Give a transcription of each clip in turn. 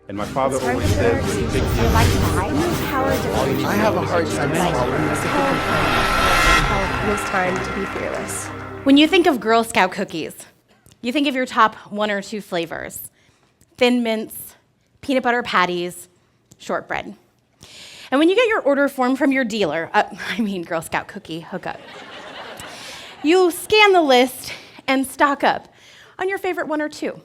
And my father always said, when you take the I have a hard time. It was time to be fearless. When you think of Girl Scout cookies, you think of your top 1 or 2 flavors: Thin Mints, peanut butter patties, shortbread. And when you get your order form from your dealer, Girl Scout cookie hookup, you scan the list and stock up on your favorite 1 or 2.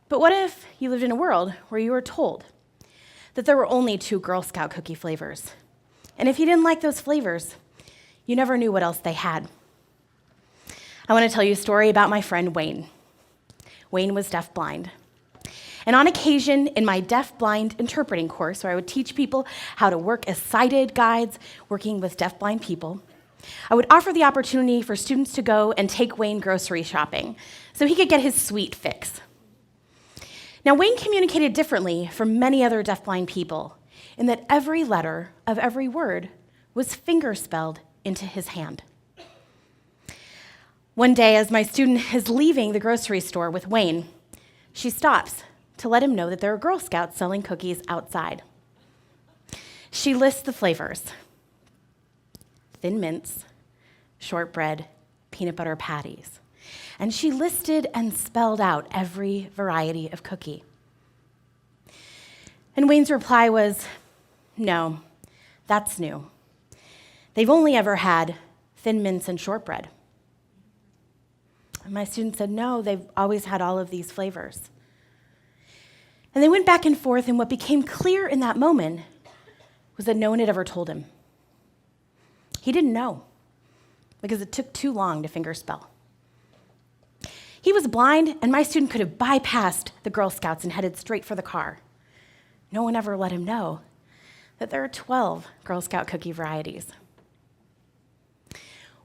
But what if you lived in a world where you were told that there were only 2 Girl Scout cookie flavors? And if you didn't like those flavors, you never knew what else they had. I want to tell you a story about my friend Wayne. Wayne was deafblind. And on occasion, in my deafblind interpreting course, where I would teach people how to work as sighted guides working with deafblind people, I would offer the opportunity for students to go and take Wayne grocery shopping so he could get his sweet fix. Now, Wayne communicated differently from many other deafblind people in that every letter of every word was fingerspelled into his hand. One day, as my student is leaving the grocery store with Wayne, she stops to let him know that there are Girl Scouts selling cookies outside. She lists the flavors: Thin Mints, shortbread, peanut butter patties. And she listed and spelled out every variety of cookie. And Wayne's reply was, "No, that's new. They've only ever had Thin Mints and shortbread." And my student said, "No, they've always had all of these flavors." And they went back and forth, and what became clear in that moment was that no one had ever told him. He didn't know, because it took too long to fingerspell. He was blind, and my student could have bypassed the Girl Scouts and headed straight for the car. No one ever let him know that there are 12 Girl Scout cookie varieties.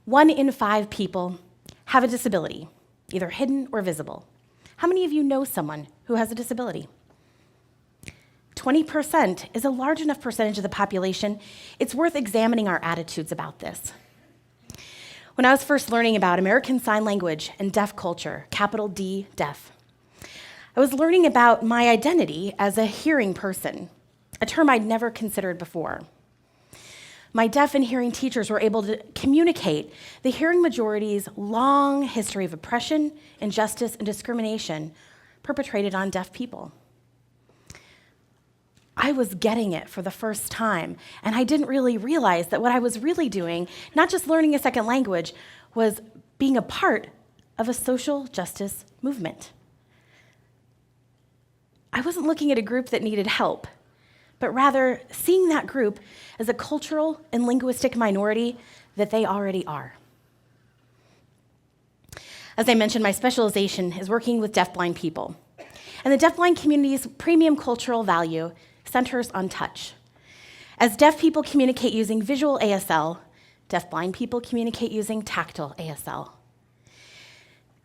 1 in 5 people have a disability, either hidden or visible. How many of you know someone who has a disability? 20% is a large enough percentage of the population. It's worth examining our attitudes about this. When I was first learning about American Sign Language and deaf culture, capital D, deaf, I was learning about my identity as a hearing person, a term I'd never considered before. My deaf and hearing teachers were able to communicate the hearing majority's long history of oppression, injustice, and discrimination perpetrated on deaf people. I was getting it for the first time, and I didn't really realize that what I was really doing, not just learning a second language, was being a part of a social justice movement. I wasn't looking at a group that needed help, but rather seeing that group as a cultural and linguistic minority that they already are. As I mentioned, my specialization is working with deafblind people, and the deafblind community's premium cultural value centers on touch. As deaf people communicate using visual ASL, deafblind people communicate using tactile ASL.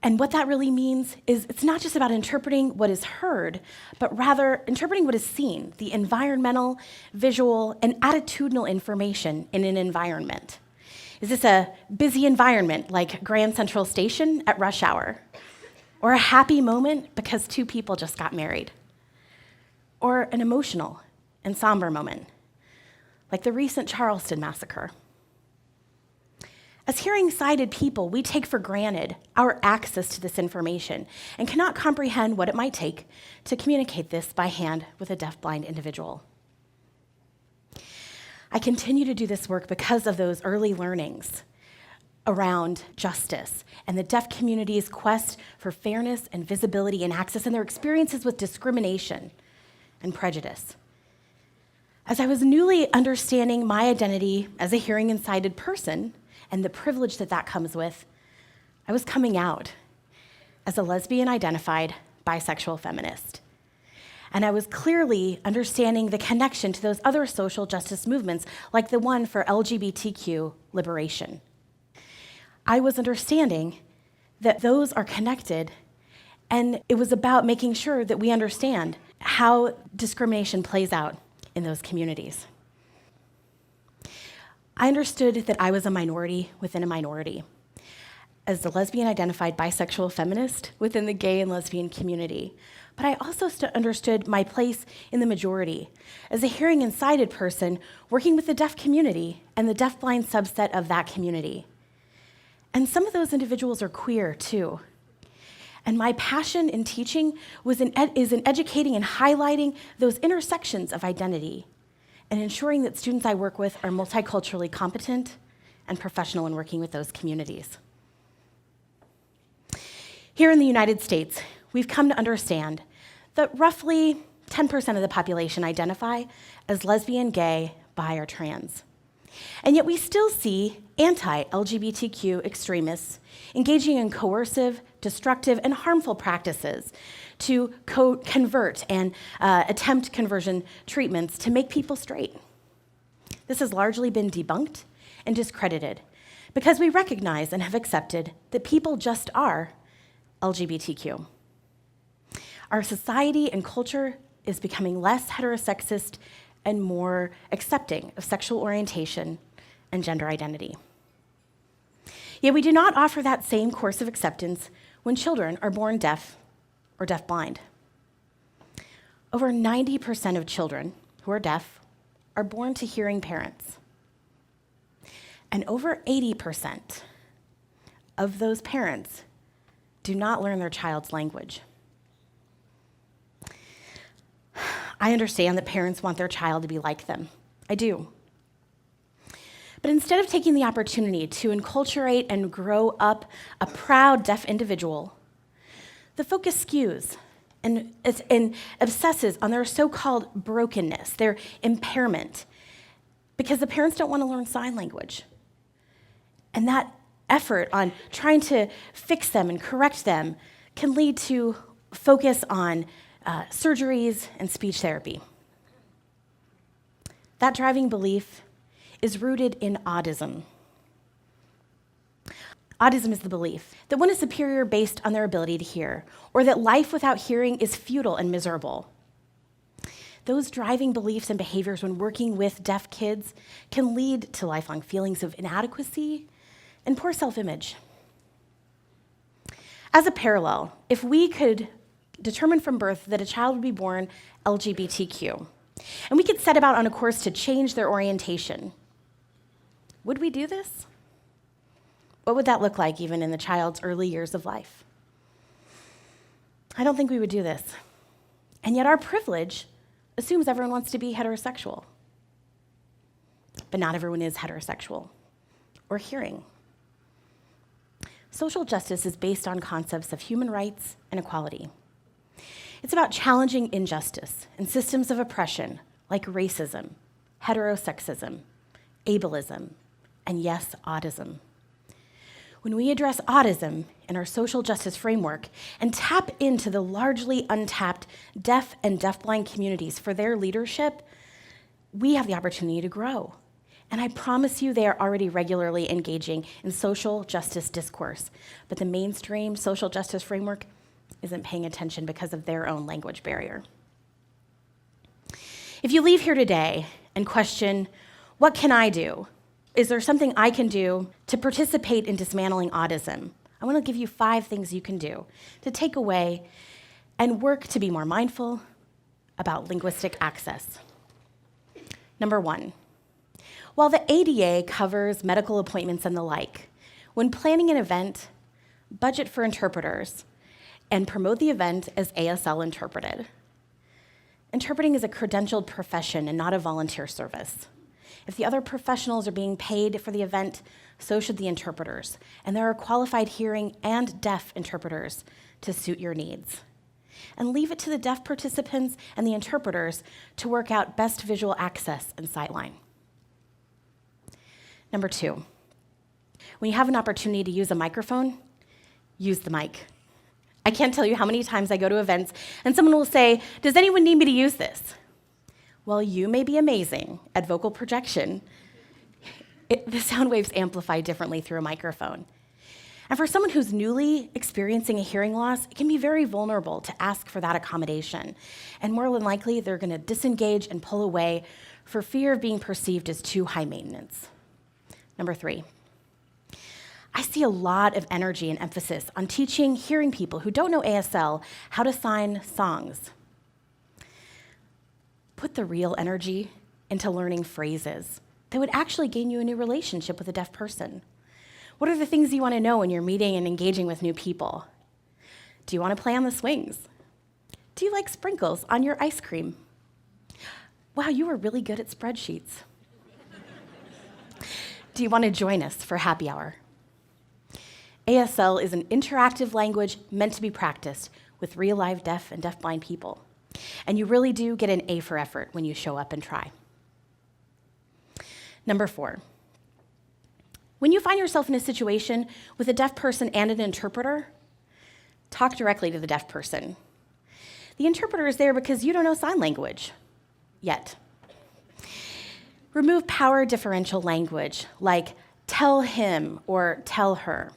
And what that really means is it's not just about interpreting what is heard, but rather interpreting what is seen, the environmental, visual, and attitudinal information in an environment. Is this a busy environment like Grand Central Station at rush hour? Or a happy moment because 2 people just got married? Or an emotional and somber moment, like the recent Charleston massacre? As hearing-sighted people, we take for granted our access to this information and cannot comprehend what it might take to communicate this by hand with a deafblind individual. I continue to do this work because of those early learnings around justice and the deaf community's quest for fairness and visibility and access, and their experiences with discrimination and prejudice. As I was newly understanding my identity as a hearing and sighted person and the privilege that that comes with, I was coming out as a lesbian identified bisexual feminist. And I was clearly understanding the connection to those other social justice movements, like the one for LGBTQ liberation. I was understanding that those are connected, and it was about making sure that we understand how discrimination plays out in those communities. I understood that I was a minority within a minority, as the lesbian identified bisexual feminist within the gay and lesbian community. but I also understood my place in the majority as a hearing and sighted person working with the deaf community and the deafblind subset of that community. And some of those individuals are queer too. And my passion in teaching is in educating and highlighting those intersections of identity and ensuring that students I work with are multiculturally competent and professional in working with those communities. Here in the United States, we've come to understand that roughly 10% of the population identify as lesbian, gay, bi, or trans. And yet we still see anti-LGBTQ extremists engaging in coercive, destructive, and harmful practices to convert and attempt conversion treatments to make people straight. This has largely been debunked and discredited because we recognize and have accepted that people just are LGBTQ. Our society and culture is becoming less heterosexist and more accepting of sexual orientation and gender identity. Yet we do not offer that same course of acceptance when children are born deaf or deafblind. Over 90% of children who are deaf are born to hearing parents. And over 80% of those parents do not learn their child's language. I understand that parents want their child to be like them. I do. But instead of taking the opportunity to enculturate and grow up a proud deaf individual, the focus skews and obsesses on their so-called brokenness, their impairment, because the parents don't want to learn sign language. And that effort on trying to fix them and correct them can lead to focus on surgeries and speech therapy. That driving belief is rooted in audism. Audism is the belief that one is superior based on their ability to hear, or that life without hearing is futile and miserable. Those driving beliefs and behaviors when working with deaf kids can lead to lifelong feelings of inadequacy and poor self-image. As a parallel, if we could determine from birth that a child would be born LGBTQ, and we could set about on a course to change their orientation, would we do this? What would that look like even in the child's early years of life? I don't think we would do this. And yet our privilege assumes everyone wants to be heterosexual. But not everyone is heterosexual or hearing. Social justice is based on concepts of human rights and equality. It's about challenging injustice and systems of oppression like racism, heterosexism, ableism, and yes, audism. When we address audism in our social justice framework and tap into the largely untapped deaf and deafblind communities for their leadership, we have the opportunity to grow. And I promise you they are already regularly engaging in social justice discourse, but the mainstream social justice framework isn't paying attention because of their own language barrier. If you leave here today and question, what can I do? Is there something I can do to participate in dismantling audism? I want to give you 5 things you can do to take away and work to be more mindful about linguistic access. Number 1, while the ADA covers medical appointments and the like, when planning an event, budget for interpreters and promote the event as ASL interpreted. Interpreting is a credentialed profession and not a volunteer service. If the other professionals are being paid for the event, so should the interpreters. And there are qualified hearing and deaf interpreters to suit your needs. And leave it to the deaf participants and the interpreters to work out best visual access and sightline. Number 2, when you have an opportunity to use a microphone, use the mic. I can't tell you how many times I go to events and someone will say, "Does anyone need me to use this?" Well, you may be amazing at vocal projection. The sound waves amplify differently through a microphone. And for someone who's newly experiencing a hearing loss, it can be very vulnerable to ask for that accommodation. And more than likely, they're going to disengage and pull away for fear of being perceived as too high maintenance. Number 3, I see a lot of energy and emphasis on teaching hearing people who don't know ASL how to sign songs. Put the real energy into learning phrases that would actually gain you a new relationship with a deaf person. What are the things you want to know when you're meeting and engaging with new people? Do you want to play on the swings? Do you like sprinkles on your ice cream? Wow, you are really good at spreadsheets. Do you want to join us for happy hour? ASL is an interactive language meant to be practiced with real live deaf and deafblind people. And you really do get an A for effort when you show up and try. Number 4, when you find yourself in a situation with a deaf person and an interpreter, talk directly to the deaf person. The interpreter is there because you don't know sign language yet. Remove power differential language like tell him or tell her.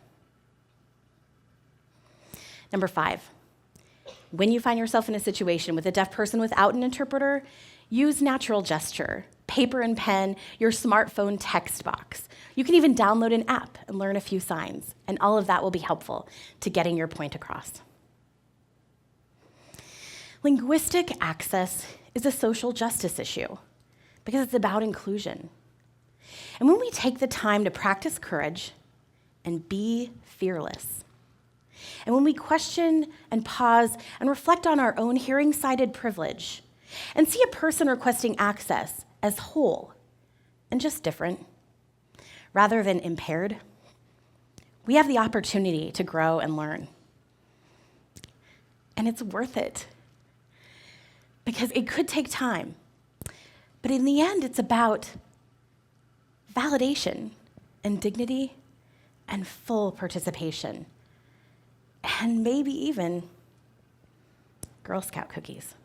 Number 5, when you find yourself in a situation with a deaf person without an interpreter, use natural gesture, paper and pen, your smartphone text box. You can even download an app and learn a few signs, and all of that will be helpful to getting your point across. Linguistic access is a social justice issue because it's about inclusion. And when we take the time to practice courage and be fearless, and when we question and pause and reflect on our own hearing-sided privilege and see a person requesting access as whole and just different, rather than impaired, we have the opportunity to grow and learn. And it's worth it because it could take time. But in the end, it's about validation and dignity and full participation. And maybe even Girl Scout cookies.